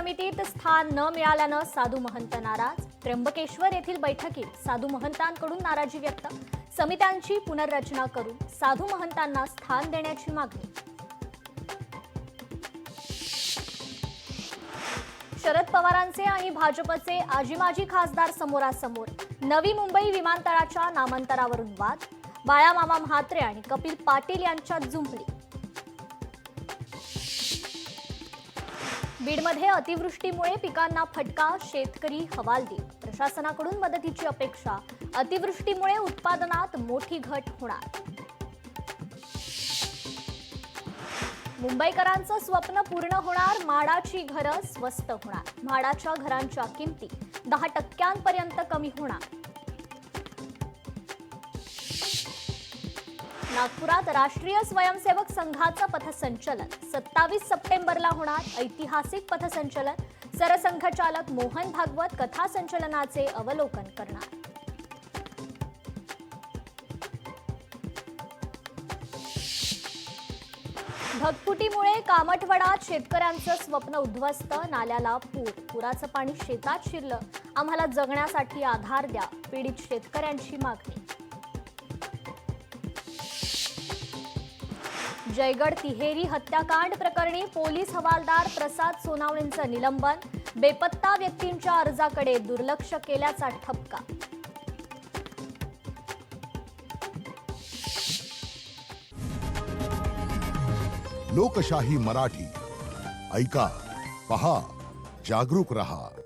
समितीत स्थान न मिळाल्यानं साधू महंत नाराज। त्र्यंबकेश्वर येथील बैठकीत साधू महंतांकडून नाराजी व्यक्त। समित्यांची पुनर्रचना करून साधू महंतांना स्थान देण्याची मागणी। शरद पवारांचे आणि भाजपचे आजी-माजी खासदार समोरासमोर। नवी मुंबई विमानतळाच्या नामांतरावरून वाद। बाळामामा म्हात्रे आणि कपिल पाटील यांच्यात जुंपली। बीडमध्ये अतिवृष्टीमुळे पिकांना फटका, शेतकरी हवालदिल। प्रशासनाकडून मदतीची अपेक्षा। अतिवृष्टीमुळे उत्पादनात मोठी घट होणार। मुंबईकरांचं स्वप्न पूर्ण होणार। म्हाडाची घरं स्वस्त होणार। म्हाडाच्या घरांच्या किमती 10% कमी होणार। नागपुरात राष्ट्रीय स्वयंसेवक संघाचं पथसंचलन 27 सप्टेंबरला होणार। ऐतिहासिक पथसंचलन। सरसंघचालक मोहन भागवत कथासंचलनाचे अवलोकन करणार। ढगफुटीमुळे कामठवडात शेतकऱ्यांचं स्वप्न उद्ध्वस्त। नाल्याला पूर। पुराचं पाणी शेतात शिरलं। आम्हाला जगण्यासाठी आधार द्या। पीडित शेतकऱ्यांची मागणी। जयगड तिहेरी हत्याकांड प्रकरणी पोलीस हवालदार प्रसाद सोनावणेंचं निलंबन। बेपत्ता व्यक्तींच्या अर्जाकडे दुर्लक्ष केल्याचा ठपका। लोकशाही मराठी ऐका, पहा, जागरूक रहा।